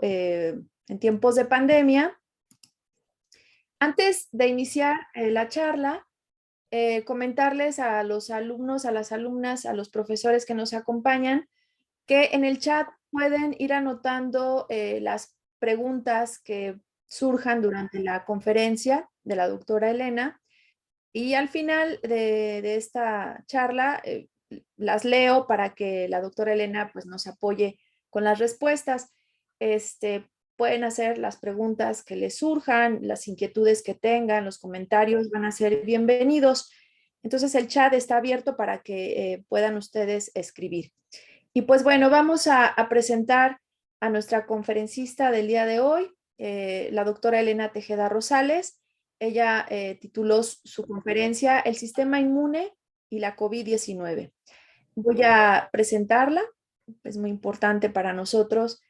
en tiempos de pandemia. Antes de iniciar la charla, comentarles a los alumnos, a las alumnas, a los profesores que nos acompañan, que en el chat pueden ir anotando las preguntas que surjan durante la conferencia de la doctora Elena, y al final de esta charla las leo para que la doctora Elena pues, nos apoye con las respuestas. Pueden hacer las preguntas que les surjan, las inquietudes que tengan, los comentarios van a ser bienvenidos. Entonces el chat está abierto para que puedan ustedes escribir. Y pues bueno, vamos a presentar a nuestra conferencista del día de hoy, la doctora Elena Tejeda Rosales. Ella tituló su conferencia El sistema inmune y la COVID-19. Voy a presentarla, es muy importante para nosotros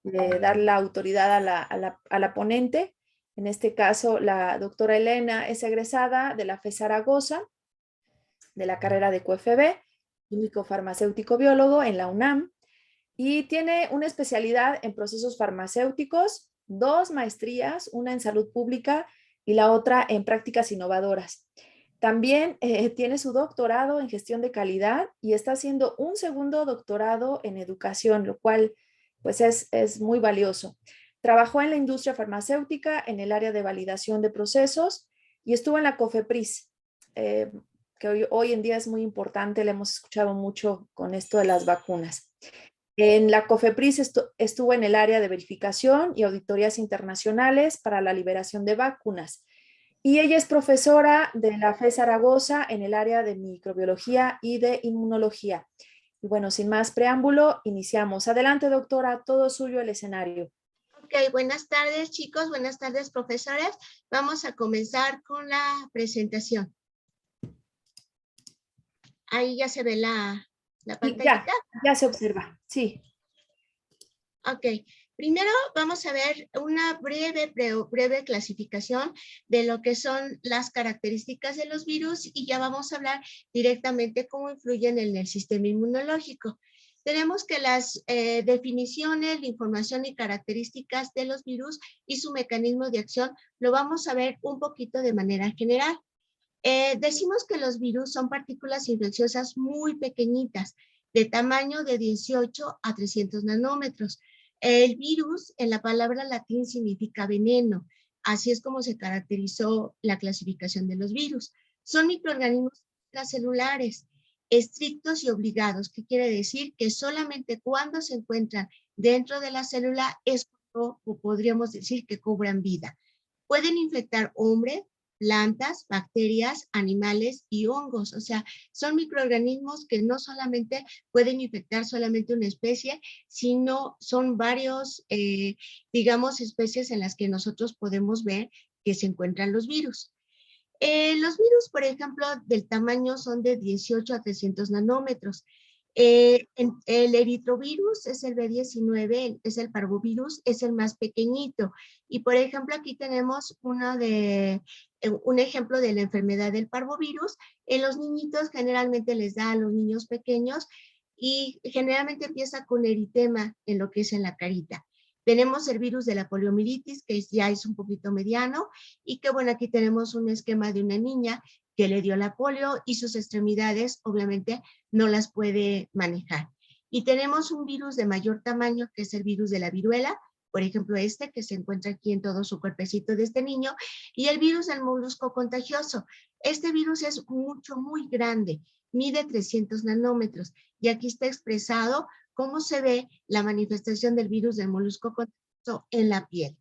dar la autoridad a la ponente. En este caso, la doctora Elena es egresada de la FE Zaragoza, de la carrera de QFB, químico farmacéutico biólogo en la UNAM, y tiene una especialidad en procesos farmacéuticos, 2 maestrías, una en salud pública y la otra en prácticas innovadoras. También tiene su doctorado en gestión de calidad y está haciendo un segundo doctorado en educación, lo cual pues es muy valioso. Trabajó en la industria farmacéutica en el área de validación de procesos y estuvo en la COFEPRIS, que hoy en día es muy importante, le hemos escuchado mucho con esto de las vacunas. En la COFEPRIS estuvo en el área de verificación y auditorías internacionales para la liberación de vacunas. Y ella es profesora de la FE Zaragoza en el área de microbiología y de inmunología. Y bueno, sin más preámbulo, iniciamos. Adelante, doctora, todo suyo el escenario. Ok, buenas tardes, chicos, buenas tardes, profesores. Vamos a comenzar con la presentación. Ahí ya se ve la pantallita. Ya se observa, sí. Ok, primero vamos a ver una breve clasificación de lo que son las características de los virus y ya vamos a hablar directamente cómo influyen en el sistema inmunológico. Tenemos que las definiciones, la información y características de los virus y su mecanismo de acción lo vamos a ver un poquito de manera general. Decimos que los virus son partículas infecciosas muy pequeñitas, de tamaño de 18 a 300 nanómetros. El virus, en la palabra latín, significa veneno. Así es como se caracterizó la clasificación de los virus. Son microorganismos extracelulares, estrictos y obligados, que quiere decir que solamente cuando se encuentran dentro de la célula es cuando, o podríamos decir, que cobran vida. Pueden infectar hombres, plantas, bacterias, animales y hongos. O sea, son microorganismos que no solamente pueden infectar solamente una especie, sino son varios, digamos, especies en las que nosotros podemos ver que se encuentran los virus. Los virus, por ejemplo, del tamaño son de 18 a 300 nanómetros. El eritrovirus es el B19, es el parvovirus, es el más pequeñito. Y por ejemplo, aquí tenemos un ejemplo de la enfermedad del parvovirus. En los niñitos generalmente les da a los niños pequeños y generalmente empieza con eritema en lo que es en la carita. Tenemos el virus de la poliomielitis, que ya es un poquito mediano, y que bueno, aquí tenemos un esquema de una niña que le dio la polio y sus extremidades obviamente no las puede manejar. Y tenemos un virus de mayor tamaño, que es el virus de la viruela, por ejemplo que se encuentra aquí en todo su cuerpecito de este niño, y el virus del molusco contagioso. Este virus es muy grande, mide 300 nanómetros, y aquí está expresado cómo se ve la manifestación del virus del molusco contagioso en la piel.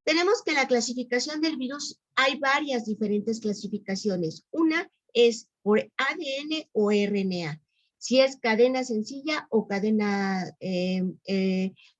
Tenemos que la clasificación del virus, hay varias diferentes clasificaciones. Una es por ADN o RNA, si es cadena sencilla o cadena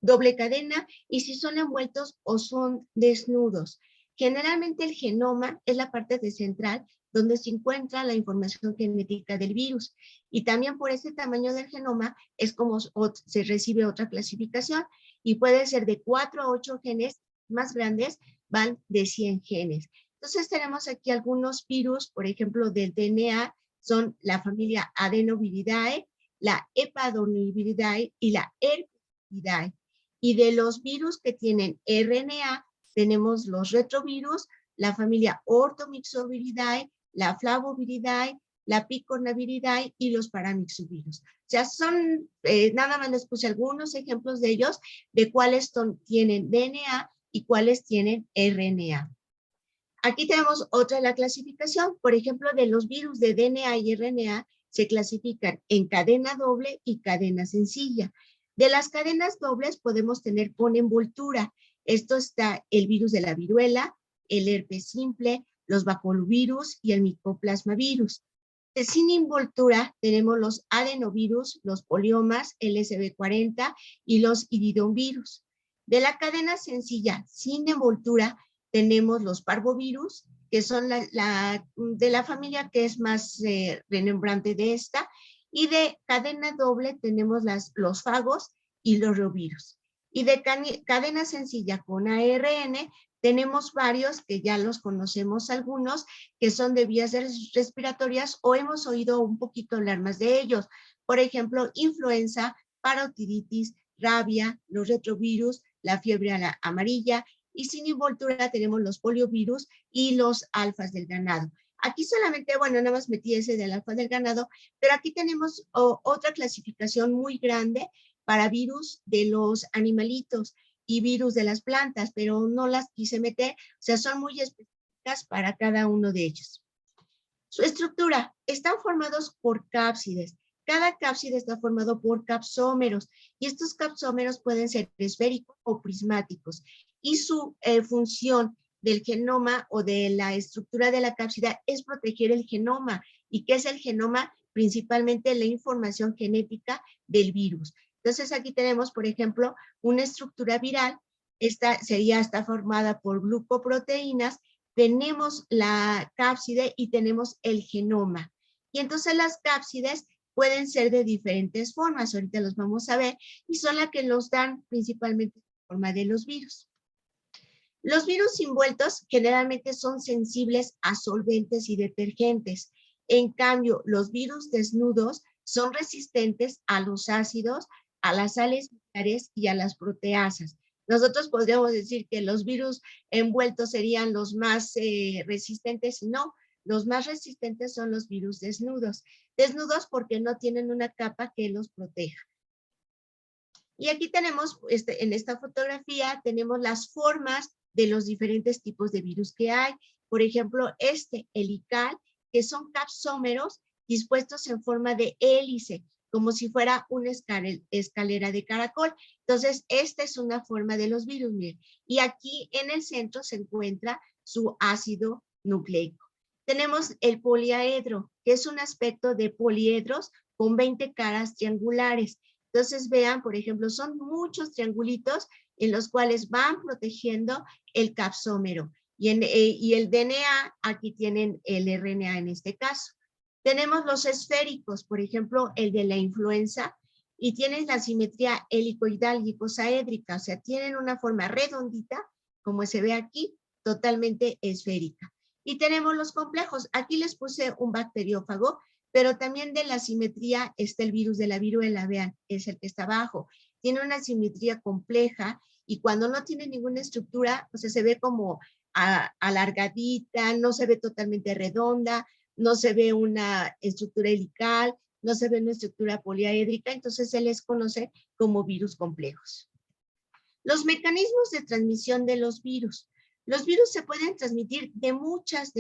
doble cadena, y si son envueltos o son desnudos. Generalmente el genoma es la parte central donde se encuentra la información genética del virus, y también por ese tamaño del genoma es como se recibe otra clasificación, y puede ser de 4 a 8 genes, más grandes van de 100 genes. Entonces tenemos aquí algunos virus, por ejemplo, del DNA, son la familia Adenoviridae, la Epadoviridae y la Herpesviridae. Y de los virus que tienen RNA, tenemos los retrovirus, la familia Orthomyxoviridae, la Flavoviridae, la Picornaviridae y los Paramyxovirus. O sea, son, nada más les puse algunos ejemplos de ellos, de cuáles tienen DNA y cuáles tienen RNA. Aquí tenemos otra de la clasificación. Por ejemplo, de los virus de DNA y RNA se clasifican en cadena doble y cadena sencilla. De las cadenas dobles podemos tener con envoltura. Esto está el virus de la viruela, el herpes simple, los baculovirus y el micoplasmavirus. Sin envoltura tenemos los adenovirus, los poliomas, el SB40 y los iridovirus. De la cadena sencilla sin envoltura tenemos los parvovirus, que son de la familia que es más renombrante de esta, y de cadena doble tenemos los fagos y los rovirus. Y de cadena sencilla con ARN tenemos varios que ya los conocemos algunos, que son de vías respiratorias o hemos oído un poquito hablar más de ellos. Por ejemplo, influenza, parotiditis, rabia, los retrovirus, la fiebre amarilla, y sin envoltura tenemos los poliovirus y los alfas del ganado. Aquí solamente, bueno, nada más metí ese del alfa del ganado, pero aquí tenemos otra clasificación muy grande para virus de los animalitos y virus de las plantas, pero no las quise meter, o sea, son muy específicas para cada uno de ellos. Su estructura, están formados por cápsides. Cada cápside está formado por capsómeros y estos capsómeros pueden ser esféricos o prismáticos. Y su función del genoma o de la estructura de la cápsida es proteger el genoma. ¿Y qué es el genoma? Principalmente la información genética del virus. Entonces aquí tenemos, por ejemplo, una estructura viral. Esta está formada por glucoproteínas. Tenemos la cápside y tenemos el genoma. Y entonces las cápsides pueden ser de diferentes formas, ahorita los vamos a ver, y son las que nos dan principalmente la forma de los virus. Los virus envueltos generalmente son sensibles a solventes y detergentes. En cambio, los virus desnudos son resistentes a los ácidos, a las sales minerales y a las proteasas. Nosotros podríamos decir que los virus envueltos serían los más resistentes, y no, los más resistentes son los virus desnudos. Desnudos porque no tienen una capa que los proteja. Y aquí tenemos, en esta fotografía, tenemos las formas de los diferentes tipos de virus que hay. Por ejemplo, helical, que son capsómeros dispuestos en forma de hélice, como si fuera una escalera de caracol. Entonces, esta es una forma de los virus, miren. Y aquí en el centro se encuentra su ácido nucleico. Tenemos el poliedro, que es un aspecto de poliedros con 20 caras triangulares. Entonces, vean, por ejemplo, son muchos triangulitos en los cuales van protegiendo el capsómero. Y el DNA, aquí tienen el RNA en este caso. Tenemos los esféricos, por ejemplo, el de la influenza, y tienen la simetría helicoidal y icosaédrica, o sea, tienen una forma redondita, como se ve aquí, totalmente esférica. Y tenemos los complejos. Aquí les puse un bacteriófago, pero también de la simetría está el virus de la viruela, vean, es el que está abajo. Tiene una simetría compleja y cuando no tiene ninguna estructura, o sea, se ve como alargadita, no se ve totalmente redonda, no se ve una estructura helical, no se ve una estructura poliedrica, entonces se les conoce como virus complejos. Los mecanismos de transmisión de los virus. Los virus se pueden transmitir de muchas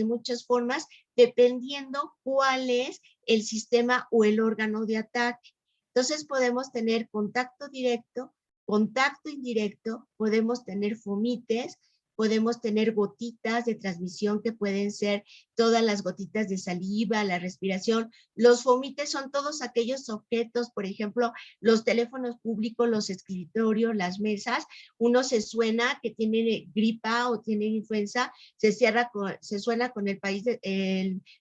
formas, dependiendo cuál es el sistema o el órgano de ataque. Entonces podemos tener contacto directo, contacto indirecto, podemos tener fomites, podemos tener gotitas de transmisión que pueden ser todas las gotitas de saliva, la respiración. Los fomites son todos aquellos objetos, por ejemplo, los teléfonos públicos, los escritorios, las mesas. Uno se suena que tiene gripa o tiene influenza, se suena con el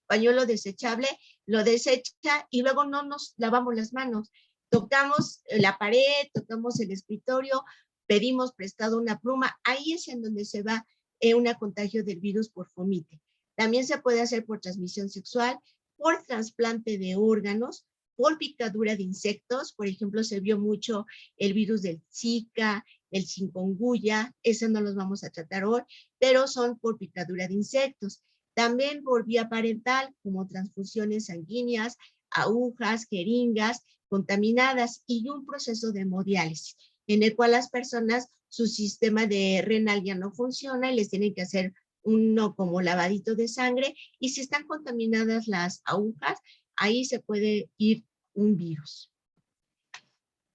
pañuelo desechable, lo desecha y luego no nos lavamos las manos. Tocamos la pared, tocamos el escritorio, pedimos prestado una pluma, ahí es en donde se va un contagio del virus por fomite. También se puede hacer por transmisión sexual, por trasplante de órganos, por picadura de insectos, por ejemplo, se vio mucho el virus del Zika, el chikungunya, ese no los vamos a tratar hoy, pero son por picadura de insectos. También por vía parental, como transfusiones sanguíneas, agujas, jeringas contaminadas y un proceso de hemodiálisis, en el cual las personas, su sistema de renal ya no funciona y les tienen que hacer uno como lavadito de sangre, y si están contaminadas las agujas, ahí se puede ir un virus.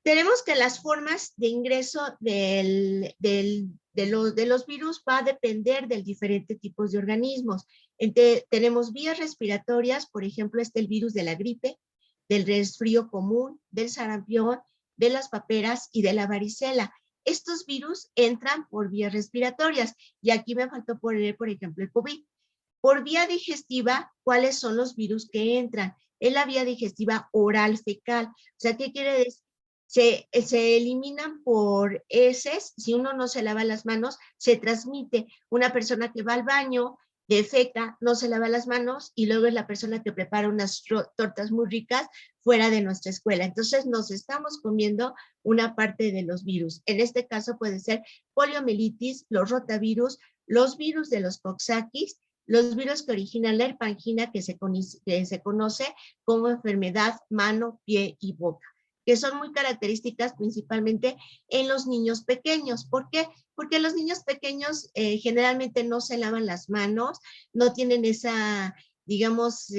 Tenemos que las formas de ingreso de los virus va a depender del diferente tipos de organismos. Tenemos vías respiratorias, por ejemplo, el virus de la gripe, del resfrío común, del sarampión, de las paperas y de la varicela. Estos virus entran por vías respiratorias, y aquí me faltó poner, por ejemplo, el COVID. Por vía digestiva, ¿cuáles son los virus que entran? En la vía digestiva oral fecal. O sea, ¿qué quiere decir? Se eliminan por heces. Si uno no se lava las manos, se transmite. Una persona que va al baño, defeca, no se lava las manos, y luego es la persona que prepara unas tortas muy ricas fuera de nuestra escuela. Entonces nos estamos comiendo una parte de los virus. En este caso puede ser poliomielitis, los rotavirus, los virus de los Coxsackie, los virus que originan la herpangina, que se conoce como enfermedad mano, pie y boca, que son muy características principalmente en los niños pequeños. ¿Por qué? Porque los niños pequeños generalmente no se lavan las manos, no tienen esa, digamos,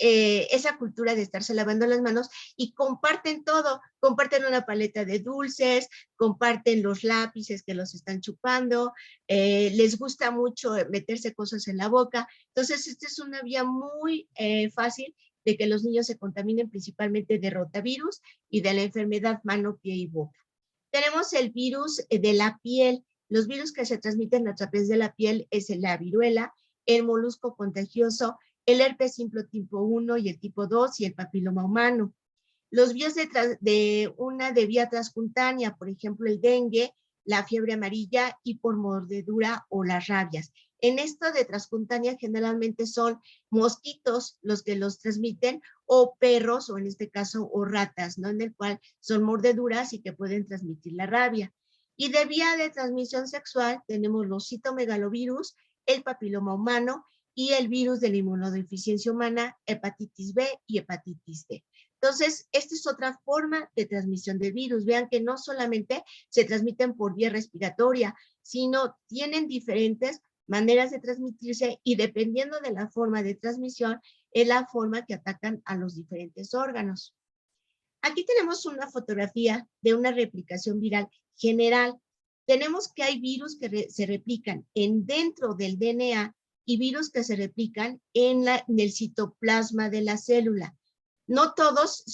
esa cultura de estarse lavando las manos, y comparten todo, comparten una paleta de dulces, comparten los lápices que los están chupando, les gusta mucho meterse cosas en la boca. Entonces, esta es una vía muy fácil de que los niños se contaminen, principalmente de rotavirus y de la enfermedad mano, pie y boca. Tenemos el virus de la piel. Los virus que se transmiten a través de la piel es la viruela, el molusco contagioso, el herpes simple tipo 1 y el tipo 2 y el papiloma humano. Los virus de vía transcutánea, por ejemplo, el dengue, la fiebre amarilla y por mordedura o las rabias. En esto de transcutánea generalmente son mosquitos los que los transmiten, o perros, o en este caso, o ratas, ¿no? En el cual son mordeduras y que pueden transmitir la rabia. Y de vía de transmisión sexual tenemos los citomegalovirus, el papiloma humano y el virus de la inmunodeficiencia humana, hepatitis B y hepatitis D. Entonces, esta es otra forma de transmisión del virus. Vean que no solamente se transmiten por vía respiratoria, sino tienen diferentes maneras de transmitirse, y dependiendo de la forma de transmisión, es la forma que atacan a los diferentes órganos. Aquí tenemos una fotografía de una replicación viral general. Tenemos que hay virus que se replican dentro del DNA y virus que se replican en el citoplasma de la célula. No todos,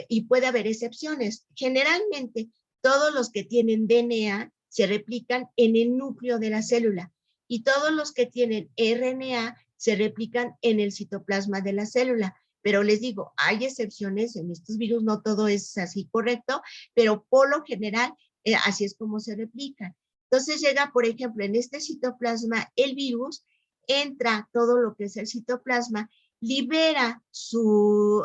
y puede haber excepciones. Generalmente, todos los que tienen DNA se replican en el núcleo de la célula, y todos los que tienen RNA se replican en el citoplasma de la célula. Pero les digo, hay excepciones en estos virus, no todo es así correcto, pero por lo general, así es como se replican. Entonces llega, por ejemplo, en este citoplasma el virus, entra todo lo que es el citoplasma, libera su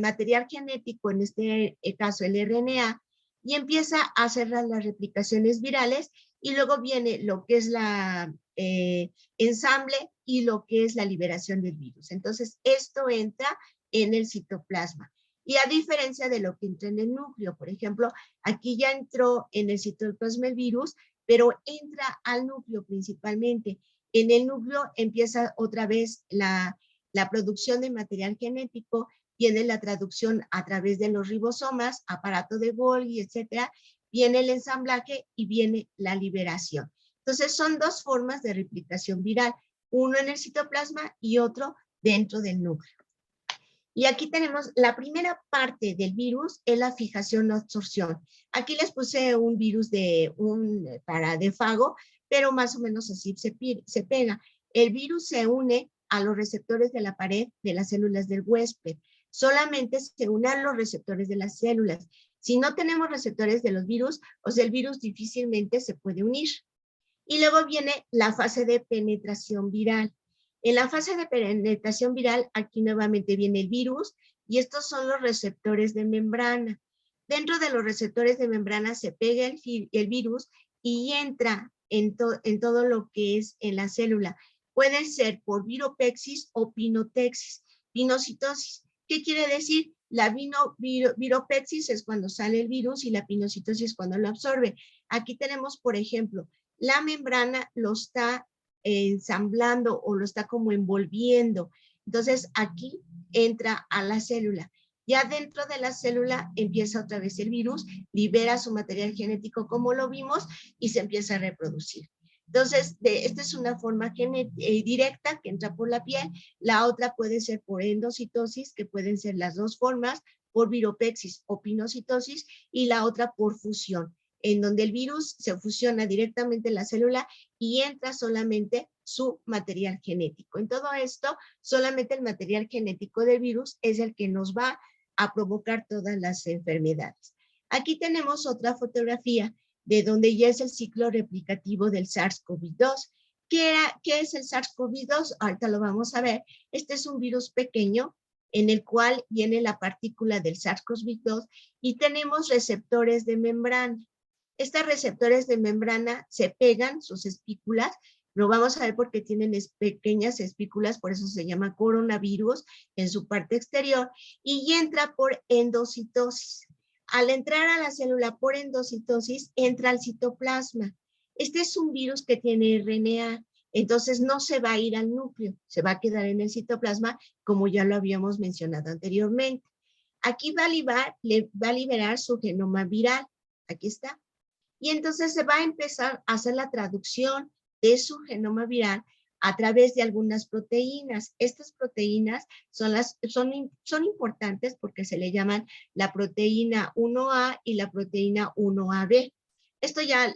material genético, en este caso el RNA, y empieza a hacer las replicaciones virales, y luego viene lo que es la ensamble y lo que es la liberación del virus. Entonces, esto entra en el citoplasma. Y a diferencia de lo que entra en el núcleo, por ejemplo, aquí ya entró en el citoplasma el virus, pero entra al núcleo principalmente. En el núcleo empieza otra vez la producción de material genético, viene la traducción a través de los ribosomas, aparato de Golgi, etcétera, viene el ensamblaje y viene la liberación. Entonces, son dos formas de replicación viral, uno en el citoplasma y otro dentro del núcleo. Y aquí tenemos la primera parte del virus, es la fijación o absorción. Aquí les puse un virus para de fago, pero más o menos así se pega. El virus se une a los receptores de la pared de las células del huésped. Solamente se une a los receptores de las células. Si no tenemos receptores de los virus, o sea, el virus difícilmente se puede unir. Y luego viene la fase de penetración viral. En la fase de penetración viral, aquí nuevamente viene el virus, y estos son los receptores de membrana. Dentro de los receptores de membrana se pega el virus, y entra en todo lo que es en la célula. Puede ser por viropexis o pinotexis, pinocitosis. ¿Qué quiere decir? La viropexis es cuando sale el virus y la pinocitosis es cuando lo absorbe. Aquí tenemos, por ejemplo, la membrana lo está ensamblando o lo está como envolviendo. Entonces aquí entra a la célula. Ya dentro de la célula empieza otra vez el virus, libera su material genético como lo vimos y se empieza a reproducir. Entonces, esta es una forma directa que entra por la piel. La otra puede ser por endocitosis, que pueden ser las dos formas, por viropexis o pinocitosis, y la otra por fusión, en donde el virus se fusiona directamente en la célula y entra solamente su material genético. En todo esto, solamente el material genético del virus es el que nos va a provocar todas las enfermedades. Aquí tenemos otra fotografía de donde ya es el ciclo replicativo del SARS-CoV-2. ¿Qué es el SARS-CoV-2? Ahorita lo vamos a ver. Este es un virus pequeño en el cual viene la partícula del SARS-CoV-2 y tenemos receptores de membrana. Estos receptores de membrana se pegan, sus espículas, lo vamos a ver porque tienen pequeñas espículas, por eso se llama coronavirus en su parte exterior, y entra por endocitosis. Al entrar a la célula por endocitosis, entra al citoplasma. Este es un virus que tiene RNA, entonces no se va a ir al núcleo, se va a quedar en el citoplasma, como ya lo habíamos mencionado anteriormente. Aquí va a liberar su genoma viral, aquí está, y entonces se va a empezar a hacer la traducción de su genoma viral a través de algunas proteínas. Estas proteínas son importantes porque se le llaman la proteína 1A y la proteína 1AB. Esto ya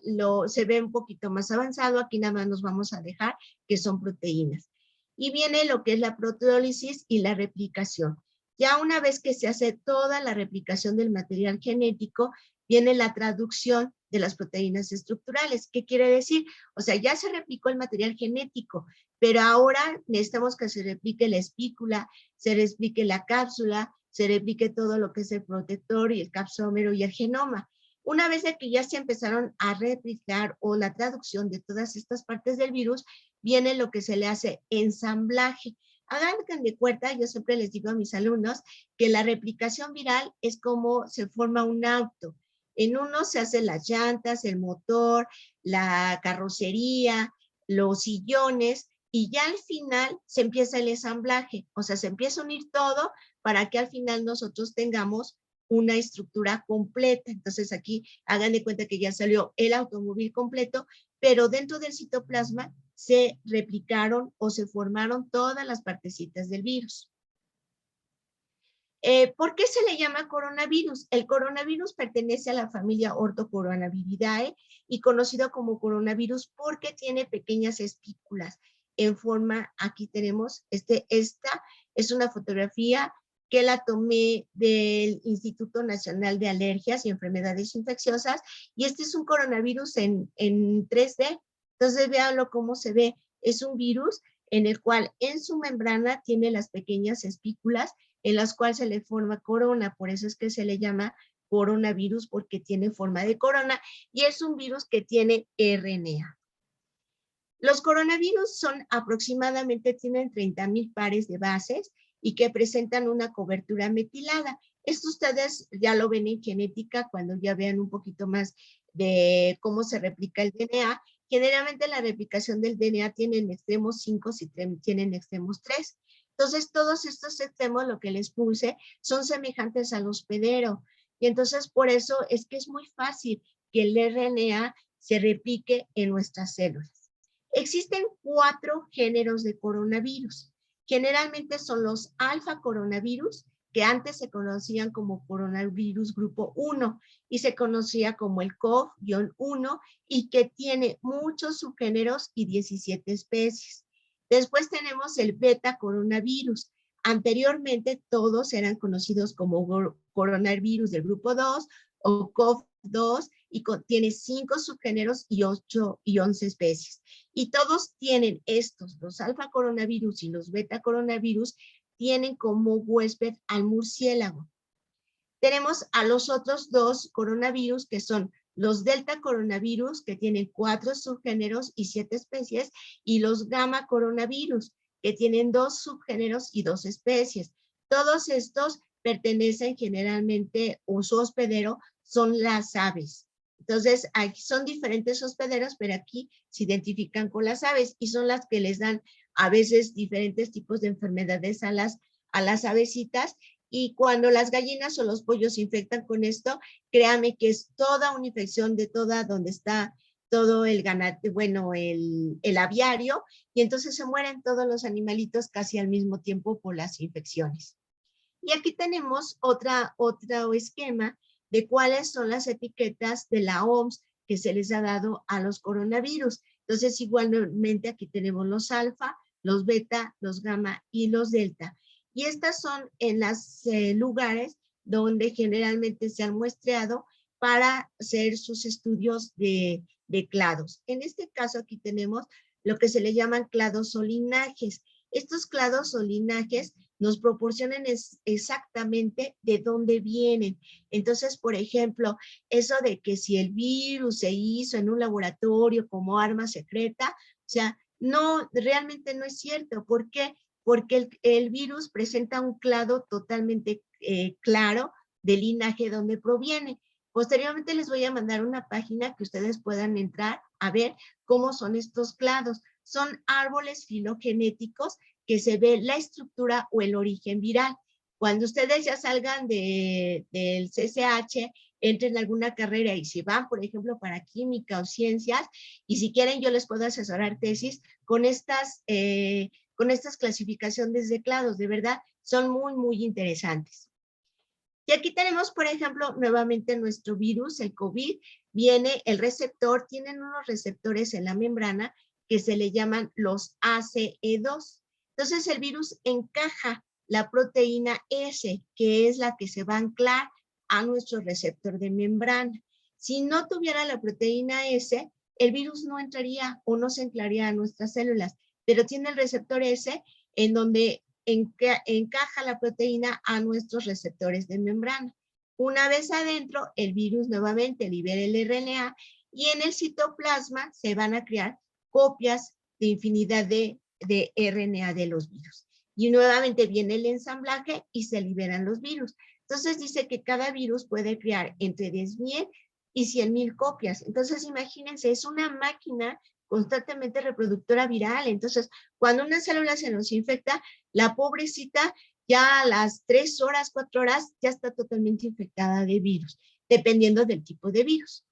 se ve un poquito más avanzado, aquí nada más nos vamos a dejar que son proteínas. Y viene lo que es la proteólisis y la replicación. Ya una vez que se hace toda la replicación del material genético, viene la traducción de las proteínas estructurales. ¿Qué quiere decir? O sea, ya se replicó el material genético, pero ahora necesitamos que se replique la espícula, se replique la cápsula, se replique todo lo que es el protector y el capsómero y el genoma. Una vez de que ya se empezaron a replicar o la traducción de todas estas partes del virus, viene lo que se le hace ensamblaje. Hagan de cuenta, yo siempre les digo a mis alumnos que la replicación viral es como se forma un auto. En uno se hacen las llantas, el motor, la carrocería, los sillones, y ya al final se empieza el ensamblaje, o sea, se empieza a unir todo para que al final nosotros tengamos una estructura completa. Entonces aquí hagan de cuenta que ya salió el automóvil completo, pero dentro del citoplasma se replicaron o se formaron todas las partecitas del virus. ¿Por qué se le llama coronavirus? El coronavirus pertenece a la familia Orthocoronaviridae y conocido como coronavirus porque tiene pequeñas espículas en forma, aquí tenemos, esta es una fotografía que la tomé del Instituto Nacional de Alergias y Enfermedades Infecciosas, y este es un coronavirus en 3D. Entonces véanlo cómo se ve, es un virus en el cual en su membrana tiene las pequeñas espículas en las cuales se le forma corona, por eso es que se le llama coronavirus, porque tiene forma de corona, y es un virus que tiene RNA. Los coronavirus son aproximadamente, tienen 30,000 pares de bases y que presentan una cobertura metilada. Esto ustedes ya lo ven en genética cuando ya vean un poquito más de cómo se replica el DNA. Generalmente la replicación del DNA tiene en extremos 5, si tienen extremos 3. Entonces, todos estos extremos, lo que les puse, son semejantes al hospedero. Y entonces, por eso es que es muy fácil que el RNA se replique en nuestras células. Existen 4 géneros de coronavirus. Generalmente son los alfa coronavirus, que antes se conocían como coronavirus grupo 1 y se conocía como el CoV-1 y que tiene muchos subgéneros y 17 especies. Después tenemos el beta coronavirus. Anteriormente todos eran conocidos como coronavirus del grupo 2 o CoV-2 y tiene 5 subgéneros y 8 y 11 especies. Y todos tienen estos, los alfa coronavirus y los beta coronavirus, tienen como huésped al murciélago. Tenemos a los otros 2 coronavirus que son los delta coronavirus, que tienen 4 subgéneros y 7 especies, y los gamma coronavirus, que tienen 2 subgéneros y 2 especies. Todos estos pertenecen generalmente, o su hospedero son las aves. Entonces, aquí son diferentes hospederos, pero aquí se identifican con las aves y son las que les dan a veces diferentes tipos de enfermedades a las avecitas. Y cuando las gallinas o los pollos se infectan con esto, créame que es toda una infección de toda donde está todo el ganado, bueno, el aviario, y entonces se mueren todos los animalitos casi al mismo tiempo por las infecciones. Y aquí tenemos otro esquema de cuáles son las etiquetas de la OMS que se les ha dado a los coronavirus. Entonces, igualmente aquí tenemos los alfa, los beta, los gamma y los delta. Y estas son en los lugares donde generalmente se han muestreado para hacer sus estudios de clados. En este caso aquí tenemos lo que se le llaman clados o linajes. Estos clados o linajes nos proporcionan exactamente de dónde vienen. Entonces, por ejemplo, eso de que si el virus se hizo en un laboratorio como arma secreta, o sea, no, realmente no es cierto. ¿Por qué? Porque el virus presenta un clado totalmente claro del linaje donde proviene. Posteriormente les voy a mandar una página que ustedes puedan entrar a ver cómo son estos clados. Son árboles filogenéticos que se ve la estructura o el origen viral. Cuando ustedes ya salgan del CCH, entren en alguna carrera y si van, por ejemplo, para química o ciencias, y si quieren yo les puedo asesorar tesis con estas clasificaciones de clados, de verdad, son muy, muy interesantes. Y aquí tenemos, por ejemplo, nuevamente nuestro virus, el COVID, viene el receptor, tienen unos receptores en la membrana que se le llaman los ACE2. Entonces el virus encaja la proteína S, que es la que se va a anclar a nuestro receptor de membrana. Si no tuviera la proteína S, el virus no entraría o no se anclaría a nuestras células, pero tiene el receptor S en donde encaja la proteína a nuestros receptores de membrana. Una vez adentro, el virus nuevamente libera el RNA y en el citoplasma se van a crear copias de infinidad de RNA de los virus. Y nuevamente viene el ensamblaje y se liberan los virus. Entonces dice que cada virus puede crear entre 10,000 y 100,000 copias. Entonces imagínense, es una máquina constantemente reproductora viral. Entonces, cuando una célula se nos infecta, la pobrecita ya a las 3 horas, 4 horas, ya está totalmente infectada de virus, dependiendo del tipo de virus.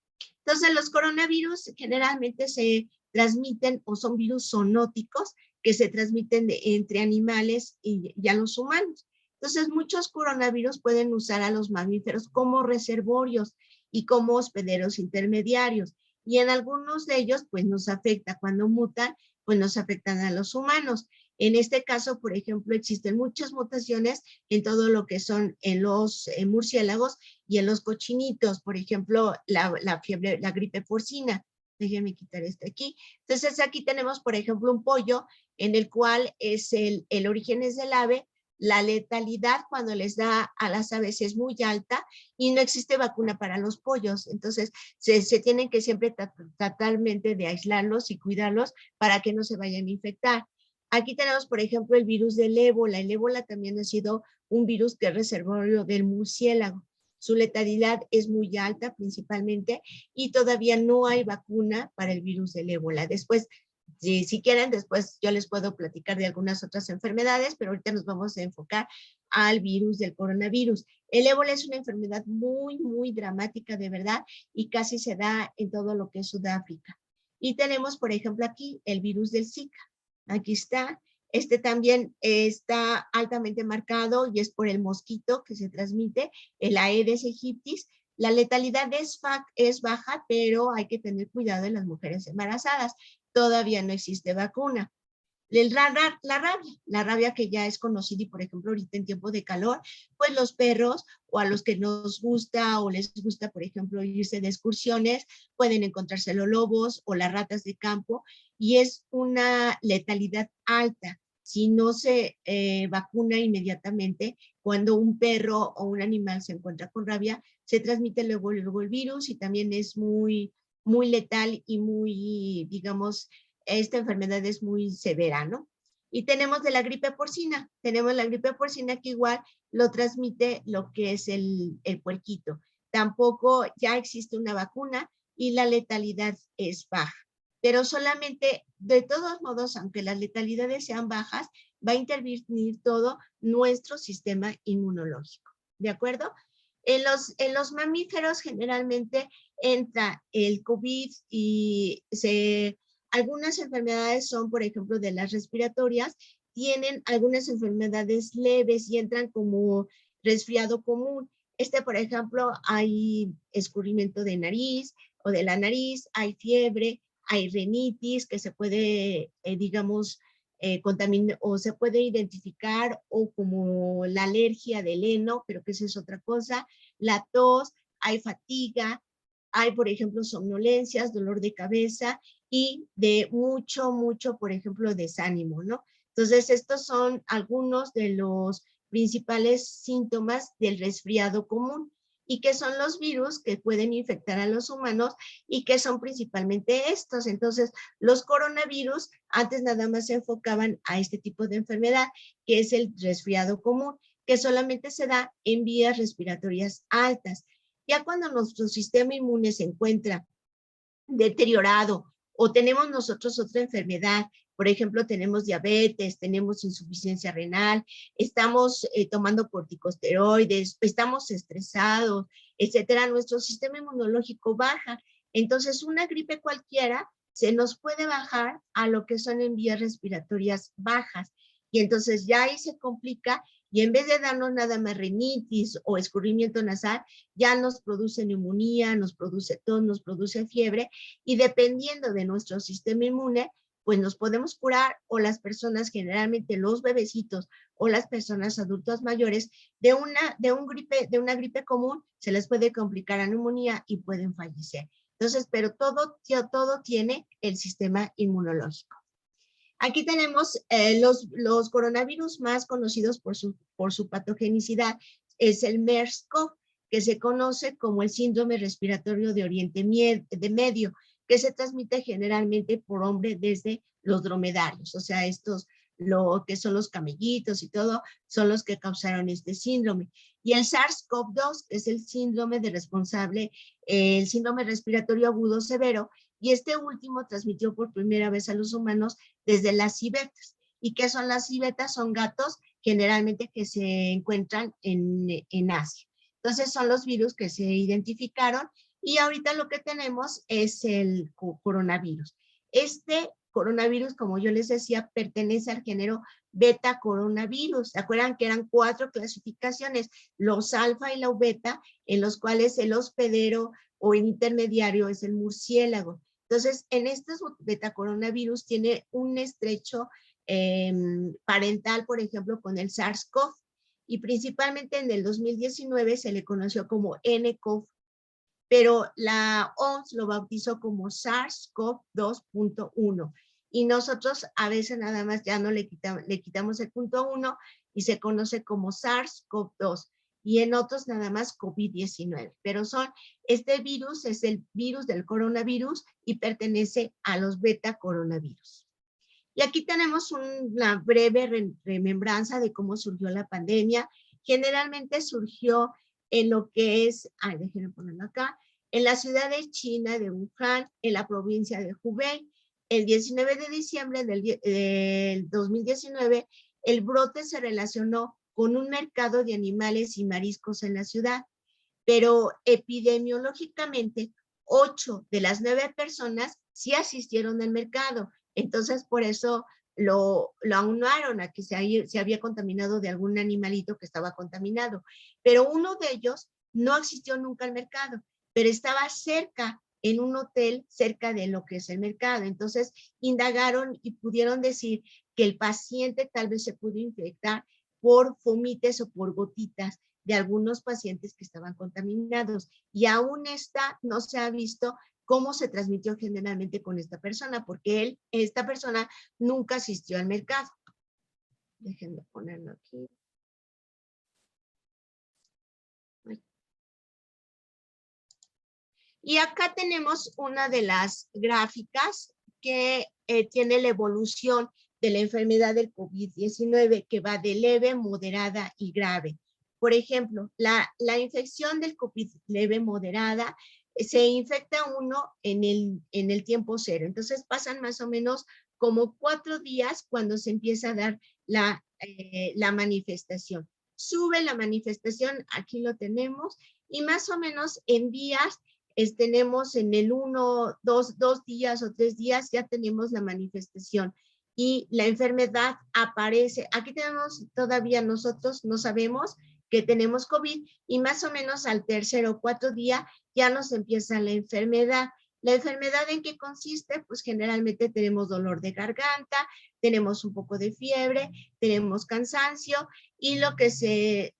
Entonces, los coronavirus generalmente se transmiten o son virus zoonóticos que se transmiten entre animales y a los humanos. Entonces, muchos coronavirus pueden usar a los mamíferos como reservorios y como hospederos intermediarios. Y en algunos de ellos, pues nos afecta cuando mutan, pues nos afectan a los humanos. En este caso, por ejemplo, existen muchas mutaciones en todo lo que son en los murciélagos y en los cochinitos, por ejemplo, la fiebre, la gripe porcina. Déjenme quitar este aquí. Entonces aquí tenemos, por ejemplo, un pollo en el cual es el origen es del ave, la letalidad cuando les da a las aves es muy alta y no existe vacuna para los pollos. Entonces se tienen que siempre totalmente de aislarlos y cuidarlos para que no se vayan a infectar. Aquí tenemos, por ejemplo, el virus del ébola. El ébola también ha sido un virus que es reservorio del murciélago. Su letalidad es muy alta principalmente y todavía no hay vacuna para el virus del ébola. Después, si quieren, después yo les puedo platicar de algunas otras enfermedades, pero ahorita nos vamos a enfocar al virus del coronavirus. El ébola es una enfermedad muy, muy dramática de verdad y casi se da en todo lo que es Sudáfrica. Y tenemos, por ejemplo, aquí el virus del Zika. Aquí está. Este también está altamente marcado y es por el mosquito que se transmite, el Aedes aegypti. La letalidad es baja, pero hay que tener cuidado en las mujeres embarazadas. Todavía no existe vacuna. La rabia que ya es conocida y por ejemplo ahorita en tiempo de calor, pues los perros o a los que nos gusta o les gusta por ejemplo irse de excursiones, pueden encontrarse los lobos o las ratas de campo y es una letalidad alta si no se vacuna inmediatamente. Cuando un perro o un animal se encuentra con rabia, se transmite luego el virus y también es muy letal y muy, digamos, esta enfermedad es muy severa, ¿no? Y tenemos de la gripe porcina. Tenemos la gripe porcina que igual lo transmite lo que es el puerquito. Tampoco ya existe una vacuna y la letalidad es baja. Pero solamente, de todos modos, aunque las letalidades sean bajas, va a intervenir todo nuestro sistema inmunológico. ¿De acuerdo? En los mamíferos generalmente entra el COVID y algunas enfermedades son, por ejemplo, de las respiratorias, tienen algunas enfermedades leves y entran como resfriado común. Por ejemplo, hay escurrimiento de nariz o de la nariz, hay fiebre, hay rinitis que se puede, digamos, contaminar o se puede identificar o como la alergia del heno, pero que esa es otra cosa, la tos, hay fatiga, hay, por ejemplo, somnolencias, dolor de cabeza y de mucho, por ejemplo, desánimo, ¿no? Entonces, estos son algunos de los principales síntomas del resfriado común y que son los virus que pueden infectar a los humanos y que son principalmente estos. Entonces, los coronavirus antes nada más se enfocaban a este tipo de enfermedad, que es el resfriado común, que solamente se da en vías respiratorias altas. Ya cuando nuestro sistema inmune se encuentra deteriorado o tenemos nosotros otra enfermedad, por ejemplo, tenemos diabetes, tenemos insuficiencia renal, estamos tomando corticosteroides, estamos estresados, etcétera, nuestro sistema inmunológico baja. Entonces, una gripe cualquiera se nos puede bajar a lo que son en vías respiratorias bajas. Y entonces ya ahí se complica y en vez de darnos nada más rinitis o escurrimiento nasal, ya nos produce neumonía, nos produce tos, nos produce fiebre y dependiendo de nuestro sistema inmune, pues nos podemos curar o las personas, generalmente los bebecitos o las personas adultas mayores, de una gripe común se les puede complicar a neumonía y pueden fallecer. Entonces, pero todo tiene el sistema inmunológico. Aquí tenemos los coronavirus más conocidos por su patogenicidad. Es el MERS-CoV, que se conoce como el síndrome respiratorio de Oriente Medio, que se transmite generalmente por hombre desde los dromedarios. O sea, lo que son los camellitos y todo, son los que causaron este síndrome. Y el SARS-CoV-2 es el síndrome el síndrome respiratorio agudo severo, y este último transmitió por primera vez a los humanos desde las civetas. ¿Y qué son las civetas? Son gatos generalmente que se encuentran en Asia. Entonces son los virus que se identificaron y ahorita lo que tenemos es el coronavirus. Este coronavirus, como yo les decía, pertenece al género beta coronavirus. ¿Se acuerdan que eran 4 clasificaciones? Los alfa y la beta, en los cuales el hospedero o el intermediario es el murciélago. Entonces, en estos betacoronavirus tiene un estrecho parental, por ejemplo, con el SARS-CoV, y principalmente en el 2019 se le conoció como nCoV, pero la OMS lo bautizó como SARS-CoV-2.1, y nosotros a veces nada más ya no le quitamos el punto 1 y se conoce como SARS-CoV-2, y en otros nada más COVID-19, pero este virus es el virus del coronavirus y pertenece a los beta coronavirus. Y aquí tenemos una breve remembranza de cómo surgió la pandemia. Generalmente surgió en lo que es, déjenme ponerlo acá, en la ciudad de China, de Wuhan, en la provincia de Hubei. El 19 de diciembre del 2019, el brote se relacionó con un mercado de animales y mariscos en la ciudad, pero epidemiológicamente 8 de las 9 personas sí asistieron al mercado. Entonces, por eso lo aunaron a que se había contaminado de algún animalito que estaba contaminado. Pero uno de ellos no asistió nunca al mercado, pero estaba cerca, en un hotel cerca de lo que es el mercado. Entonces, indagaron y pudieron decir que el paciente tal vez se pudo infectar por fomites o por gotitas de algunos pacientes que estaban contaminados. Y aún no se ha visto cómo se transmitió generalmente con esta persona, porque esta persona nunca asistió al mercado. Déjenme ponerlo aquí. Y acá tenemos una de las gráficas que tiene la evolución de la enfermedad del COVID-19, que va de leve, moderada y grave. Por ejemplo, la infección del COVID leve, moderada, se infecta uno en el tiempo cero. Entonces pasan más o menos como 4 días cuando se empieza a dar la manifestación. Sube la manifestación, aquí lo tenemos, y más o menos en días tenemos en el 1, 2 días o 3 días ya tenemos la manifestación y la enfermedad aparece. Aquí tenemos todavía nosotros, no sabemos que tenemos COVID y más o menos al tercer o cuarto día ya nos empieza la enfermedad. ¿La enfermedad en qué consiste? Pues generalmente tenemos dolor de garganta, tenemos un poco de fiebre, tenemos cansancio y lo que se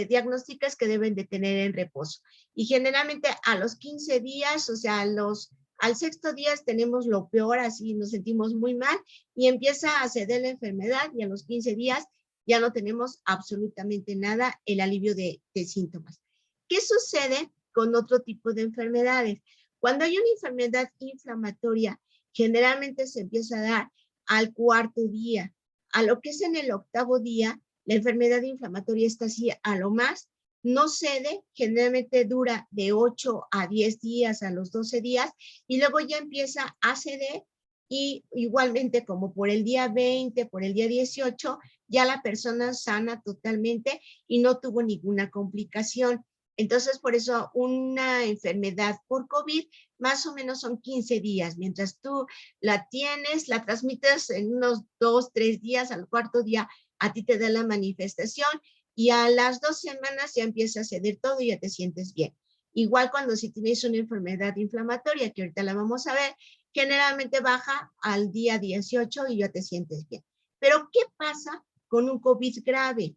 diagnostica es que deben de tener en reposo. Y generalmente a los 15 días, o sea, al sexto día tenemos lo peor, así nos sentimos muy mal y empieza a ceder la enfermedad y a los 15 días ya no tenemos absolutamente nada, el alivio de síntomas. ¿Qué sucede con otro tipo de enfermedades? Cuando hay una enfermedad inflamatoria, generalmente se empieza a dar al cuarto día. A lo que es en el octavo día, la enfermedad inflamatoria está así a lo más, no cede, generalmente dura de 8 a 10 días a los 12 días y luego ya empieza a ceder y igualmente como por el día 20, por el día 18, ya la persona sana totalmente y no tuvo ninguna complicación. Entonces, por eso una enfermedad por COVID más o menos son 15 días. Mientras tú la tienes, la transmites en unos 2, 3 días, al cuarto día a ti te da la manifestación y a las 2 semanas ya empieza a ceder todo y ya te sientes bien. Igual cuando si tienes una enfermedad inflamatoria, que ahorita la vamos a ver, generalmente baja al día 18 y ya te sientes bien. Pero, ¿qué pasa con un COVID grave?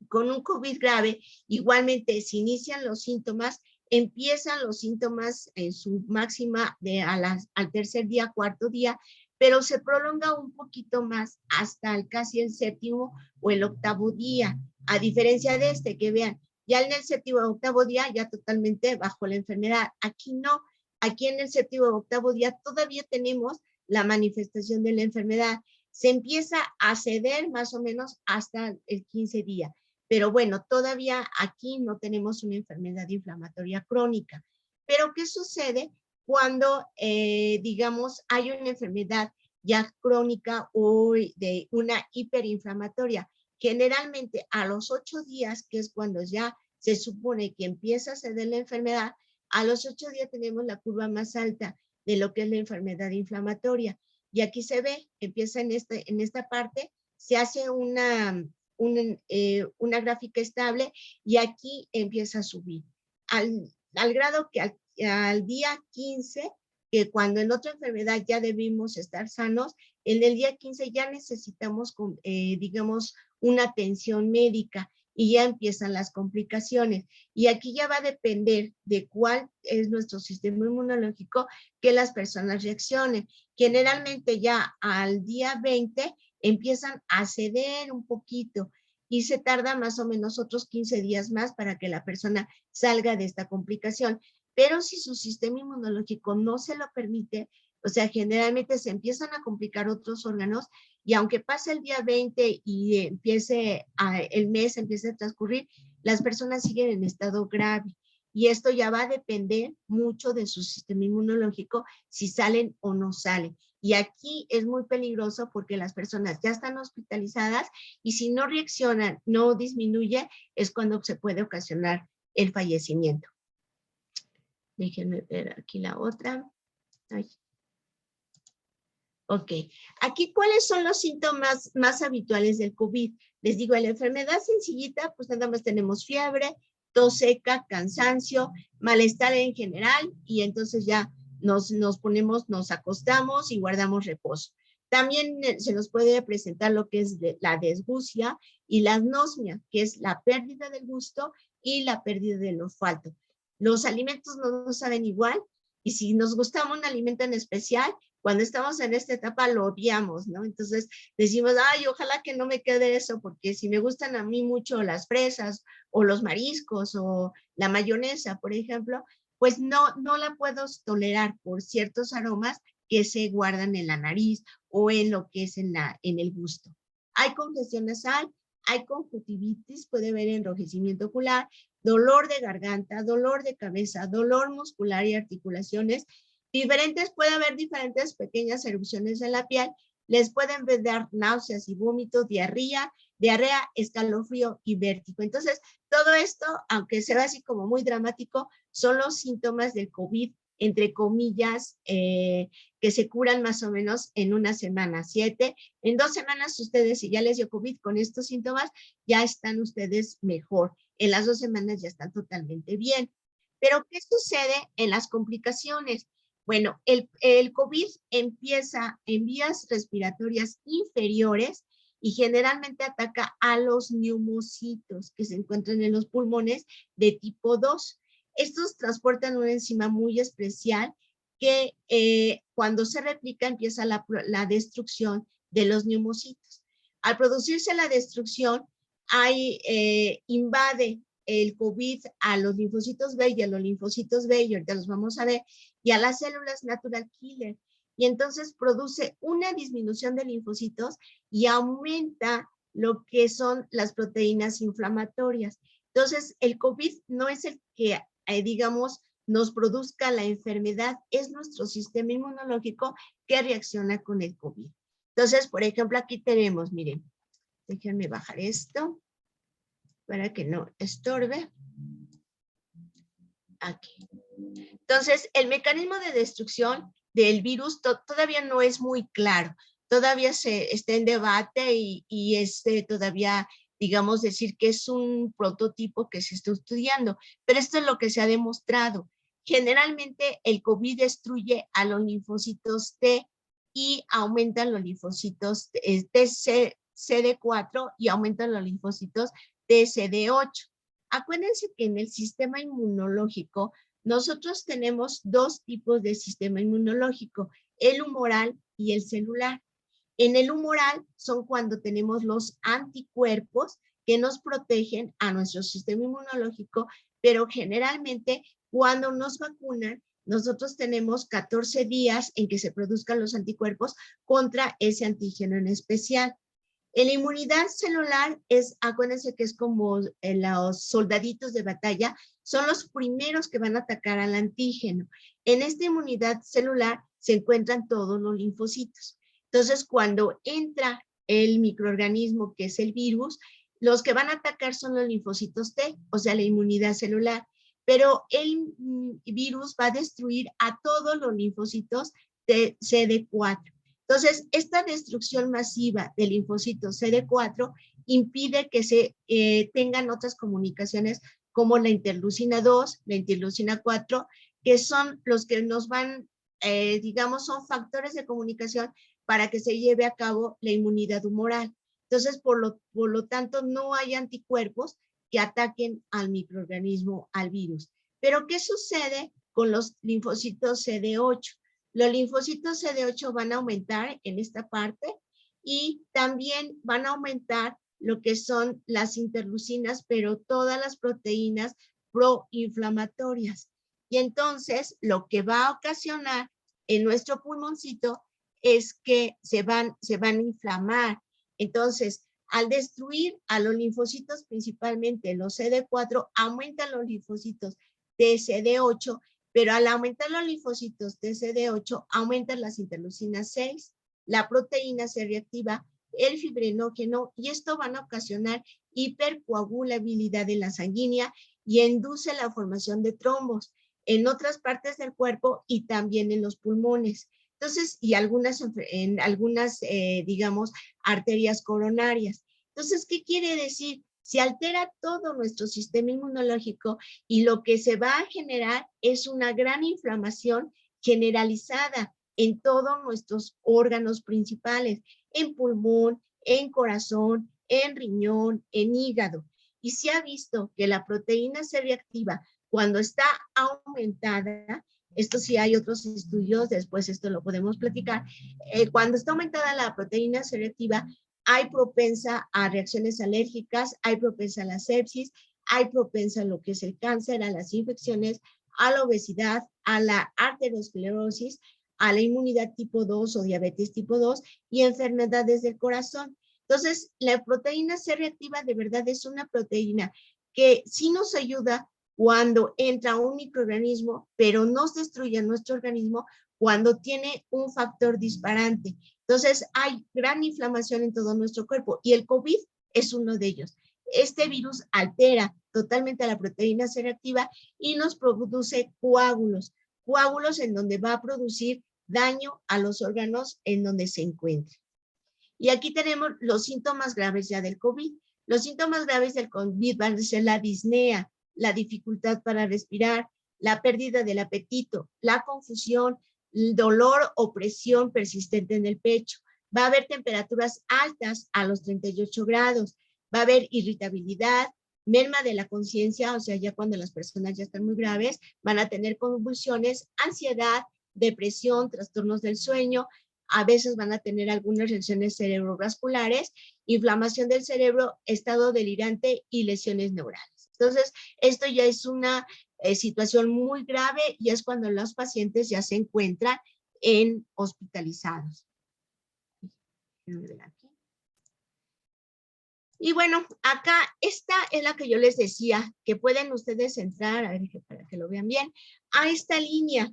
Con un COVID grave, igualmente se inician los síntomas, empiezan los síntomas en su máxima al tercer día, cuarto día, pero se prolonga un poquito más hasta casi el séptimo o el octavo día, a diferencia de que vean, ya en el séptimo o octavo día ya totalmente bajo la enfermedad. Aquí no, aquí en el séptimo o octavo día todavía tenemos la manifestación de la enfermedad. Se empieza a ceder más o menos hasta el 15 día. Pero bueno, todavía aquí no tenemos una enfermedad inflamatoria crónica. Pero ¿qué sucede cuando, digamos, hay una enfermedad ya crónica o de una hiperinflamatoria? Generalmente a los 8 días, que es cuando ya se supone que empieza a ceder la enfermedad, a los 8 días tenemos la curva más alta de lo que es la enfermedad inflamatoria. Y aquí se ve, empieza en esta parte, se hace una gráfica estable y aquí empieza a subir. Al grado que al día 15, que cuando en otra enfermedad ya debimos estar sanos, en el día 15 ya necesitamos, digamos, una atención médica y ya empiezan las complicaciones. Y aquí ya va a depender de cuál es nuestro sistema inmunológico que las personas reaccionen. Generalmente ya al día 20 empiezan a ceder un poquito y se tarda más o menos otros 15 días más para que la persona salga de esta complicación. Pero si su sistema inmunológico no se lo permite, o sea, generalmente se empiezan a complicar otros órganos y aunque pase el día 20 y el mes empiece a transcurrir, las personas siguen en estado grave. Y esto ya va a depender mucho de su sistema inmunológico, si salen o no salen. Y aquí es muy peligroso porque las personas ya están hospitalizadas y si no reaccionan, no disminuye, es cuando se puede ocasionar el fallecimiento. Déjenme ver aquí la otra. Ay. Ok, aquí ¿cuáles son los síntomas más habituales del COVID? Les digo, en la enfermedad sencillita, pues nada más tenemos fiebre, tos seca, cansancio, malestar en general y entonces ya nos acostamos y guardamos reposo. También se nos puede presentar lo que es la disgusia y la anosmia, que es la pérdida del gusto y la pérdida del olfato. Los alimentos no nos saben igual y si nos gusta un alimento en especial, cuando estamos en esta etapa lo odiamos, ¿no? Entonces decimos, ay, ojalá que no me quede eso, porque si me gustan a mí mucho las fresas o los mariscos o la mayonesa, por ejemplo, pues no la puedo tolerar por ciertos aromas que se guardan en la nariz o en lo que es en el gusto. Hay congestión nasal, hay conjuntivitis, puede haber enrojecimiento ocular, dolor de garganta, dolor de cabeza, dolor muscular y articulaciones. Puede haber diferentes pequeñas erupciones en la piel. Les pueden dar náuseas y vómitos, diarrea, escalofrío y vértigo. Entonces, todo esto, aunque se ve así como muy dramático, son los síntomas del COVID, entre comillas, que se curan más o menos en una semana, 7. En 2 semanas ustedes, si ya les dio COVID con estos síntomas, ya están ustedes mejor. En las 2 semanas ya están totalmente bien. Pero, ¿qué sucede en las complicaciones? Bueno, el COVID empieza en vías respiratorias inferiores y generalmente ataca a los neumocitos que se encuentran en los pulmones de tipo 2. Estos transportan una enzima muy especial que cuando se replica empieza la destrucción de los neumocitos. Al producirse la destrucción, invade el COVID a los linfocitos B y a los linfocitos B, y ahorita los vamos a ver, y a las células natural killer. Y entonces produce una disminución de linfocitos y aumenta lo que son las proteínas inflamatorias. Entonces, el COVID no es el que, digamos, nos produzca la enfermedad, es nuestro sistema inmunológico que reacciona con el COVID. Entonces, por ejemplo, aquí tenemos, miren, déjenme bajar esto para que no estorbe. Aquí. Entonces, el mecanismo de destrucción del virus todavía no es muy claro. Todavía está en debate y todavía, digamos, decir que es un prototipo que se está estudiando. Pero esto es lo que se ha demostrado. Generalmente, el COVID destruye a los linfocitos T y aumentan los linfocitos CD4 y aumentan los linfocitos TCD8. Acuérdense que en el sistema inmunológico nosotros tenemos 2 tipos de sistema inmunológico, el humoral y el celular. En el humoral son cuando tenemos los anticuerpos que nos protegen a nuestro sistema inmunológico, pero generalmente cuando nos vacunan, nosotros tenemos 14 días en que se produzcan los anticuerpos contra ese antígeno en especial. En la inmunidad celular acuérdense que es como los soldaditos de batalla, son los primeros que van a atacar al antígeno. En esta inmunidad celular se encuentran todos los linfocitos. Entonces, cuando entra el microorganismo que es el virus, los que van a atacar son los linfocitos T, o sea, la inmunidad celular. Pero el virus va a destruir a todos los linfocitos de CD4. Entonces, esta destrucción masiva del linfocito CD4 impide que se tengan otras comunicaciones como la interleucina 2, la interleucina 4, que son los que nos van, digamos, son factores de comunicación para que se lleve a cabo la inmunidad humoral. Entonces, por lo tanto, no hay anticuerpos que ataquen al microorganismo, al virus. Pero, ¿qué sucede con los linfocitos CD8? Los linfocitos CD8 van a aumentar en esta parte y también van a aumentar lo que son las interleucinas, pero todas las proteínas proinflamatorias. Y entonces lo que va a ocasionar en nuestro pulmoncito es que se van a inflamar. Entonces, al destruir a los linfocitos, principalmente los CD4, aumentan los linfocitos de CD8, pero al aumentar los linfocitos de CD8, aumentan las interleucinas 6, la proteína se reactiva, el fibrinógeno, y esto van a ocasionar hipercoagulabilidad en la sanguínea y induce la formación de trombos en otras partes del cuerpo y también en los pulmones. Entonces, y en algunas digamos, arterias coronarias. Entonces, ¿qué quiere decir? Se altera todo nuestro sistema inmunológico y lo que se va a generar es una gran inflamación generalizada en todos nuestros órganos principales, en pulmón, en corazón, en riñón, en hígado. Y se ha visto que la proteína C reactiva cuando está aumentada, esto sí hay otros estudios, después esto lo podemos platicar, cuando está aumentada la proteína C reactiva, hay propensa a reacciones alérgicas, hay propensa a la sepsis, hay propensa a lo que es el cáncer, a las infecciones, a la obesidad, a la arteriosclerosis, a la inmunidad tipo 2 o diabetes tipo 2 y enfermedades del corazón. Entonces, la proteína C reactiva de verdad es una proteína que sí nos ayuda cuando entra un microorganismo, pero nos destruye nuestro organismo cuando tiene un factor disparante. Entonces, hay gran inflamación en todo nuestro cuerpo y el COVID es uno de ellos. Este virus altera totalmente a la proteína C reactiva y nos produce coágulos en donde va a producir daño a los órganos en donde se encuentra. Y aquí tenemos los síntomas graves ya del COVID. Los síntomas graves del COVID van a ser la disnea, la dificultad para respirar, la pérdida del apetito, la confusión, el dolor o presión persistente en el pecho. Va a haber temperaturas altas a los 38 grados. Va a haber irritabilidad, merma de la conciencia, o sea, ya cuando las personas ya están muy graves, van a tener convulsiones, ansiedad, depresión, trastornos del sueño, a veces van a tener algunas lesiones cerebrovasculares, inflamación del cerebro, estado delirante y lesiones neurales. Entonces, esto ya es una situación muy grave y es cuando los pacientes ya se encuentran hospitalizados. Y bueno, acá esta es la que yo les decía, que pueden ustedes entrar, a ver, para que lo vean bien, a esta línea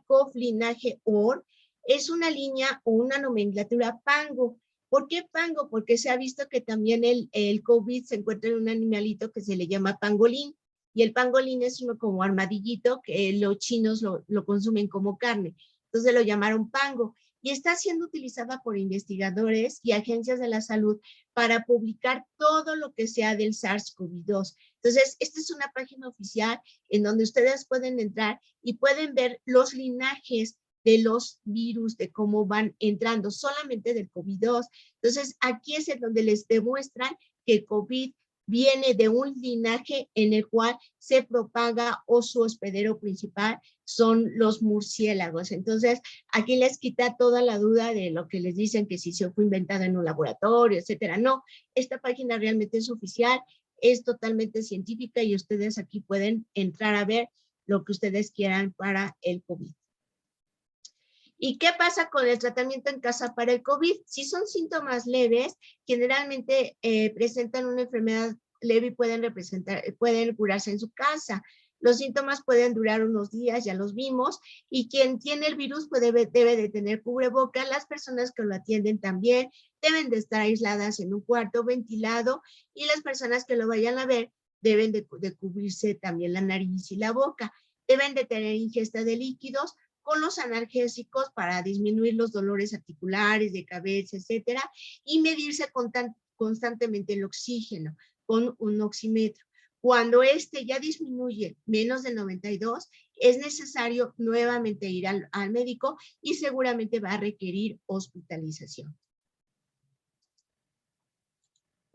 COF linaje OR, es una línea o una nomenclatura pango. ¿Por qué pango? Porque se ha visto que también el COVID se encuentra en un animalito que se le llama pangolín, y el pangolín es uno como armadillito que los chinos lo consumen como carne, entonces lo llamaron pango, y está siendo utilizada por investigadores y agencias de la salud para publicar todo lo que sea del SARS-CoV-2. Entonces, esta es una página oficial en donde ustedes pueden entrar y pueden ver los linajes de los virus, de cómo van entrando, solamente del COVID-2. Entonces, aquí es en donde les demuestran que el COVID viene de un linaje en el cual se propaga o su hospedero principal son los murciélagos. Entonces, aquí les quita toda la duda de lo que les dicen que si se fue inventado en un laboratorio, etcétera. No, esta página realmente es oficial, es totalmente científica y ustedes aquí pueden entrar a ver lo que ustedes quieran para el COVID. ¿Y qué pasa con el tratamiento en casa para el COVID? Si son síntomas leves, generalmente presentan una enfermedad leve y pueden curarse en su casa. Los síntomas pueden durar unos días, ya los vimos, y quien tiene el virus debe de tener cubrebocas. Las personas que lo atienden también deben de estar aisladas en un cuarto ventilado, y las personas que lo vayan a ver deben de cubrirse también la nariz y la boca. Deben de tener ingesta de líquidos con los analgésicos para disminuir los dolores articulares, de cabeza, etcétera, y medirse constantemente el oxígeno con un oxímetro. Cuando este ya disminuye menos del 92, es necesario nuevamente ir al médico y seguramente va a requerir hospitalización.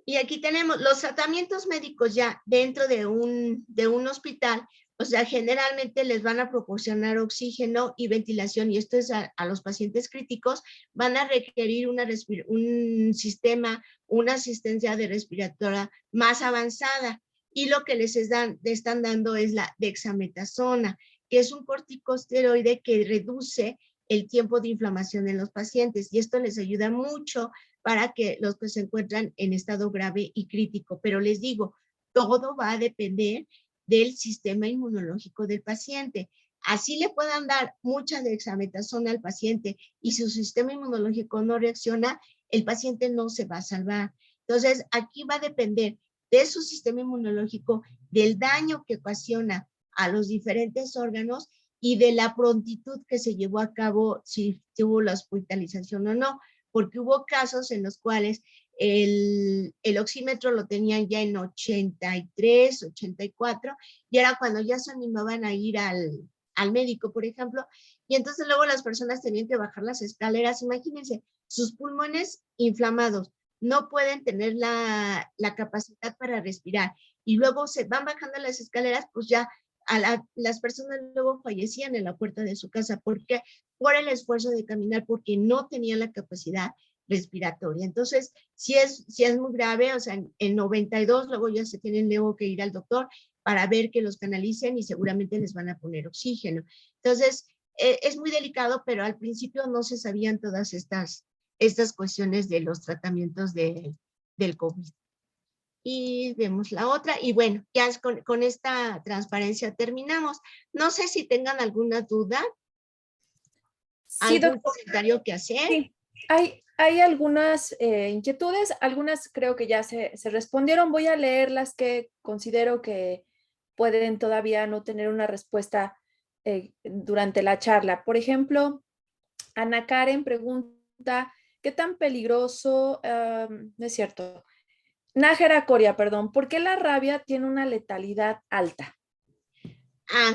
Y aquí tenemos los tratamientos médicos ya dentro de un hospital. O sea, generalmente les van a proporcionar oxígeno y ventilación, y esto es a los pacientes críticos, van a requerir un sistema, una asistencia de respiratoria más avanzada, y lo que les están dando es la dexametasona, que es un corticosteroide que reduce el tiempo de inflamación en los pacientes, y esto les ayuda mucho para que los que se encuentran en estado grave y crítico. Pero les digo, todo va a depender del sistema inmunológico del paciente. Así le puedan dar mucha dexametasona al paciente y si su sistema inmunológico no reacciona, el paciente no se va a salvar. Entonces, aquí va a depender de su sistema inmunológico, del daño que ocasiona a los diferentes órganos y de la prontitud que se llevó a cabo, si hubo la hospitalización o no, porque hubo casos en los cuales el oxímetro lo tenían ya en 83, 84, y era cuando ya se animaban a ir al médico, por ejemplo, y entonces luego las personas tenían que bajar las escaleras. Imagínense, sus pulmones inflamados, no pueden tener la capacidad para respirar, y luego se van bajando las escaleras, pues ya las personas luego fallecían en la puerta de su casa. ¿Por qué? Por el esfuerzo de caminar, porque no tenían la capacidad respiratoria. Entonces, si es muy grave, o sea, en 92 luego ya se tienen luego que ir al doctor, para ver que los canalicen y seguramente les van a poner oxígeno. Entonces, es muy delicado, pero al principio no se sabían todas estas cuestiones de los tratamientos del COVID. Y vemos la otra, y bueno, ya con esta transparencia terminamos. No sé si tengan alguna duda, Sí, algún doctor. comentario que hacer. Sí, hay algunas inquietudes, algunas creo que ya se respondieron. Voy a leer las que considero que pueden todavía no tener una respuesta durante la charla. Por ejemplo, Ana Karen pregunta, ¿qué tan peligroso? No es cierto. Nájera Coria, perdón, ¿por qué la rabia tiene una letalidad alta?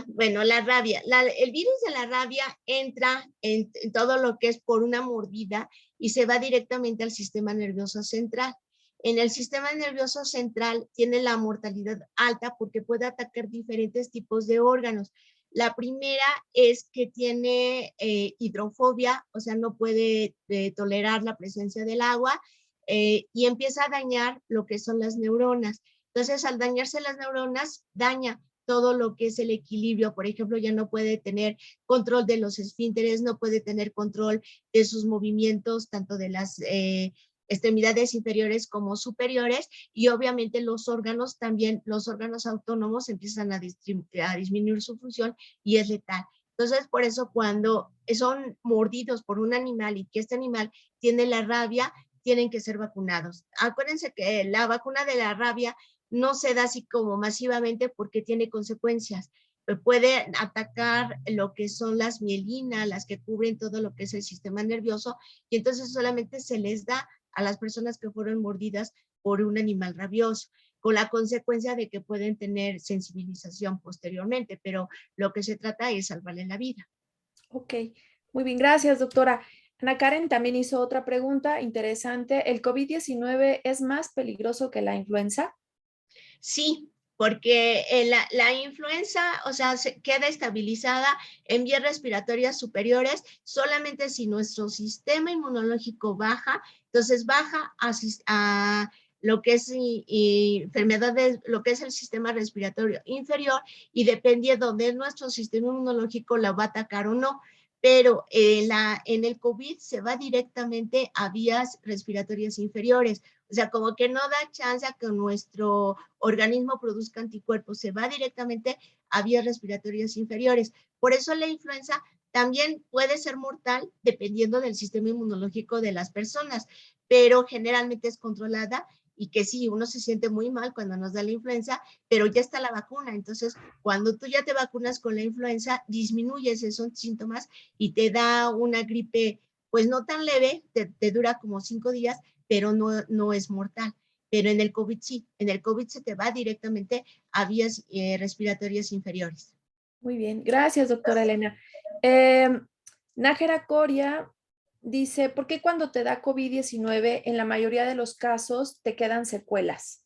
Bueno, la rabia. El virus de la rabia entra en todo lo que es por una mordida y se va directamente al sistema nervioso central. En el sistema nervioso central tiene la mortalidad alta porque puede atacar diferentes tipos de órganos. La primera es que tiene hidrofobia, o sea, no puede tolerar la presencia del agua y empieza a dañar lo que son las neuronas. Entonces, al dañarse las neuronas, daña todo lo que es el equilibrio. Por ejemplo, ya no puede tener control de los esfínteres, no puede tener control de sus movimientos, tanto de las extremidades inferiores como superiores, y obviamente los órganos también, los órganos autónomos empiezan a disminuir su función y es letal. Entonces, por eso cuando son mordidos por un animal y que este animal tiene la rabia, tienen que ser vacunados. Acuérdense que la vacuna de la rabia no se da así como masivamente porque tiene consecuencias. Puede atacar lo que son las mielinas, las que cubren todo lo que es el sistema nervioso, y entonces solamente se les da a las personas que fueron mordidas por un animal rabioso, con la consecuencia de que pueden tener sensibilización posteriormente, pero lo que se trata es salvarle la vida. Ok, muy bien, gracias, doctora. Ana Karen también hizo otra pregunta interesante. ¿El COVID-19 es más peligroso que la influenza? Sí, porque la influenza, o sea, se queda estabilizada en vías respiratorias superiores solamente si nuestro sistema inmunológico baja, entonces baja a lo que es enfermedades, lo que es el sistema respiratorio inferior, y dependiendo de nuestro sistema inmunológico la va a atacar o no. Pero en el COVID se va directamente a vías respiratorias inferiores. O sea, como que no da chance a que nuestro organismo produzca anticuerpos, se va directamente a vías respiratorias inferiores. Por eso la influenza también puede ser mortal dependiendo del sistema inmunológico de las personas, pero generalmente es controlada, y que sí, uno se siente muy mal cuando nos da la influenza, pero ya está la vacuna. Entonces, cuando tú ya te vacunas con la influenza, disminuyes esos síntomas y te da una gripe, pues no tan leve, te dura como 5 días, pero no es mortal. Pero en el COVID sí, en el COVID se te va directamente a vías respiratorias inferiores. Muy bien, gracias, doctora Elena. Eh, Nájera Coria dice, ¿por qué cuando te da COVID-19 en la mayoría de los casos te quedan secuelas?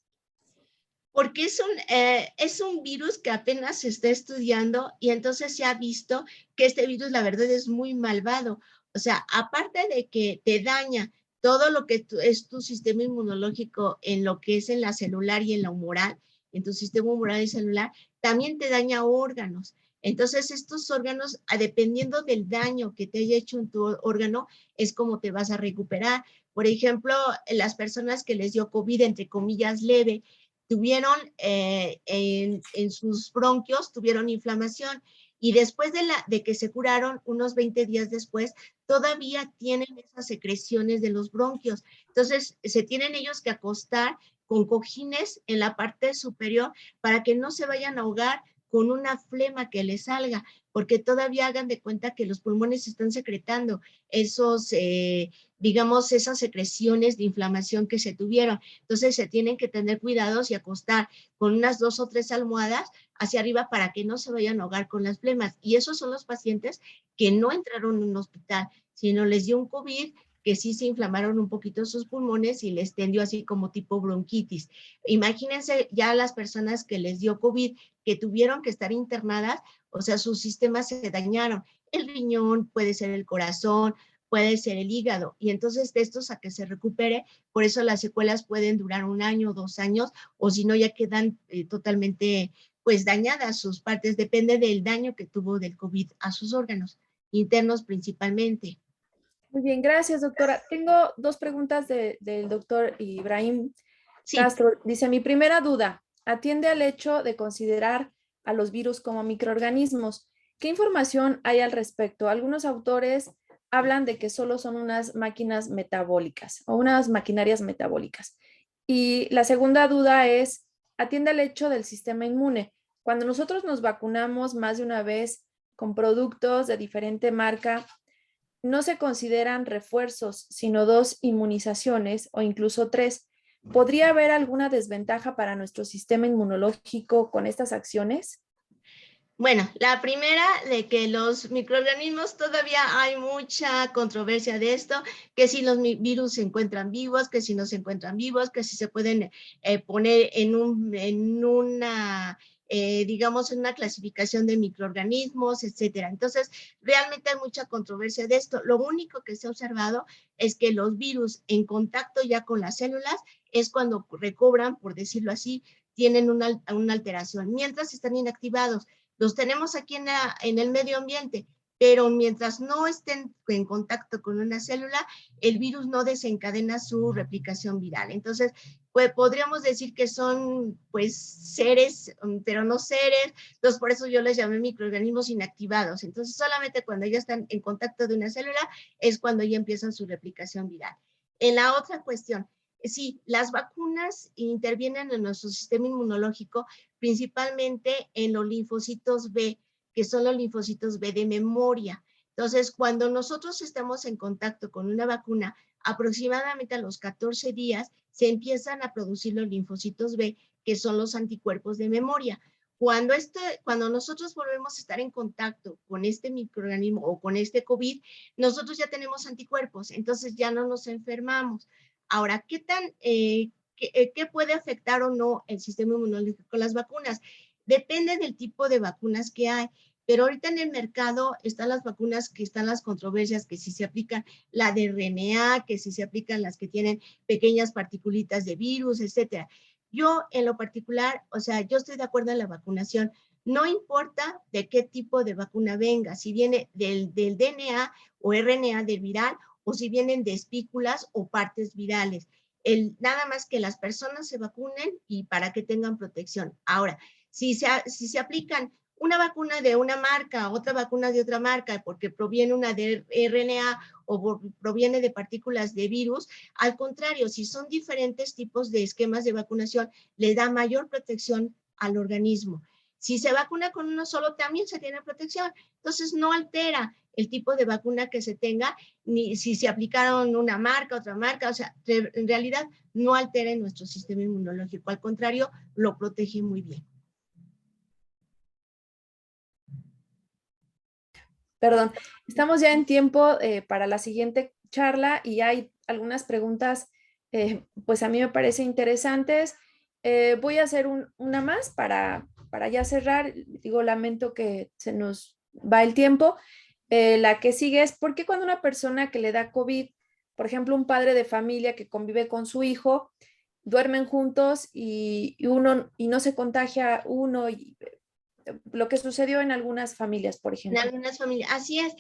Porque es un virus que apenas se está estudiando, y entonces se ha visto que este virus la verdad es muy malvado. O sea, aparte de que te daña todo lo que es tu sistema inmunológico, en lo que es en la celular y en la humoral, en tu sistema humoral y celular, también te daña órganos. Entonces, estos órganos, dependiendo del daño que te haya hecho en tu órgano, es como te vas a recuperar. Por ejemplo, las personas que les dio COVID, entre comillas, leve, tuvieron en sus bronquios, tuvieron inflamación, y después de que se curaron, unos 20 días después, todavía tienen esas secreciones de los bronquios. Entonces, se tienen ellos que acostar con cojines en la parte superior para que no se vayan a ahogar con una flema que les salga, porque todavía hagan de cuenta que los pulmones están secretando esos, digamos, esas secreciones de inflamación que se tuvieron. Entonces se tienen que tener cuidados y acostar con unas 2 o 3 almohadas hacia arriba para que no se vayan a ahogar con las flemas. Y esos son los pacientes que no entraron en un hospital, sino les dio un COVID, que sí se inflamaron un poquito sus pulmones y les tendió así como tipo bronquitis. Imagínense ya las personas que les dio COVID, que tuvieron que estar internadas, o sea, sus sistemas se dañaron. El riñón, puede ser el corazón, puede ser el hígado, y entonces de estos a que se recupere, por eso las secuelas pueden durar 1 año, 2 años, o si no ya quedan totalmente pues dañadas sus partes, depende del daño que tuvo del COVID a sus órganos, internos principalmente. Muy bien, gracias, doctora. Tengo dos preguntas del doctor Ibrahim Sí, Castro. Dice, mi primera duda, atiende al hecho de considerar a los virus como microorganismos. ¿Qué información hay al respecto? Algunos autores hablan de que solo son unas máquinas metabólicas o unas maquinarias metabólicas. Y la segunda duda es, atiende al hecho del sistema inmune. Cuando nosotros nos vacunamos más de una vez con productos de diferente marca, no se consideran refuerzos, sino dos inmunizaciones o incluso tres. ¿Podría haber alguna desventaja para nuestro sistema inmunológico con estas acciones? bueno, la primera de que los microorganismos todavía hay mucha controversia de esto, que si los virus se encuentran vivos, que si no se encuentran vivos, que si se pueden poner en una digamos, en una clasificación de microorganismos, etcétera. Entonces, realmente hay mucha controversia de esto. Lo único que se ha observado es que los virus en contacto ya con las células es cuando recobran, por decirlo así, tienen una alteración, mientras están inactivados. Los tenemos aquí en el medio ambiente, pero mientras no estén en contacto con una célula, el virus no desencadena su replicación viral. Entonces, pues podríamos decir que son pues seres, pero no seres, entonces por eso yo les llamé microorganismos inactivados. Entonces solamente cuando ya están en contacto de una célula es cuando ya empiezan su replicación viral. En la otra cuestión, sí, las vacunas intervienen en nuestro sistema inmunológico, principalmente en los linfocitos B, que son los linfocitos B de memoria. Entonces, cuando nosotros estamos en contacto con una vacuna, aproximadamente a los 14 días se empiezan a producir los linfocitos B, que son los anticuerpos de memoria. Cuando nosotros volvemos a estar en contacto con este microorganismo o con este COVID, nosotros ya tenemos anticuerpos, entonces ya no nos enfermamos. Ahora, ¿qué puede afectar o no el sistema inmunológico con las vacunas? Depende del tipo de vacunas que hay. Pero ahorita en el mercado están las vacunas que están las controversias, que si se aplican la de RNA, que si se aplican las que tienen pequeñas particulitas de virus, etcétera. Yo en lo particular, o sea, yo estoy de acuerdo en la vacunación. No importa de qué tipo de vacuna venga, si viene del DNA o RNA del viral o si vienen de espículas o partes virales. Nada más que las personas se vacunen y para que tengan protección. Ahora, si se aplican una vacuna de una marca, otra vacuna de otra marca, porque proviene una de RNA o proviene de partículas de virus, al contrario, si son diferentes tipos de esquemas de vacunación, le da mayor protección al organismo. Si se vacuna con uno solo, también se tiene protección. Entonces, no altera el tipo de vacuna que se tenga, ni si se aplicaron una marca, otra marca, o sea, en realidad no altera en nuestro sistema inmunológico, al contrario, lo protege muy bien. Perdón, estamos ya en tiempo para la siguiente charla y hay algunas preguntas, pues a mí me parece interesantes. Voy a hacer una más para ya cerrar. Digo, lamento que se nos va el tiempo. La que sigue es, ¿por qué cuando una persona que le da COVID, por ejemplo, un padre de familia que convive con su hijo, duermen juntos y no se contagia uno? Lo que sucedió en algunas familias, por En ejemplo. algunas familias. Así es,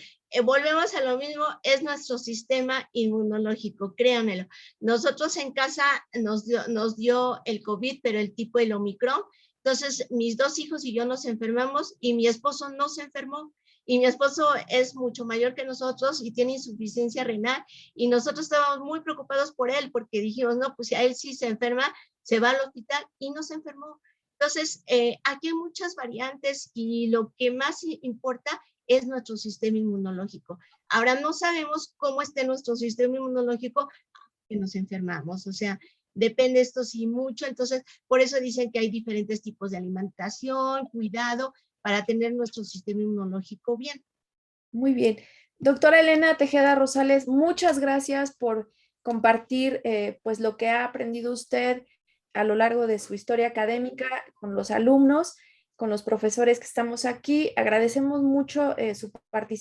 volvemos a lo mismo, es nuestro sistema inmunológico, créanmelo. Nosotros en casa nos dio el COVID, pero el tipo el Omicron. Entonces, mis dos hijos y yo nos enfermamos y mi esposo no se enfermó. Y mi esposo es mucho mayor que nosotros y tiene insuficiencia renal. Y nosotros estábamos muy preocupados por él porque dijimos, no, pues si a él sí se enferma, se va al hospital y no se enfermó. Entonces, aquí hay muchas variantes y lo que más importa es nuestro sistema inmunológico. Ahora no sabemos cómo esté nuestro sistema inmunológico que nos enfermamos, o sea, depende esto sí mucho, entonces por eso dicen que hay diferentes tipos de alimentación, cuidado, para tener nuestro sistema inmunológico bien. Muy bien. Doctora Elena Tejeda Rosales, muchas gracias por compartir pues lo que ha aprendido usted a lo largo de su historia académica con los alumnos, con los profesores que estamos aquí. Agradecemos mucho su participación.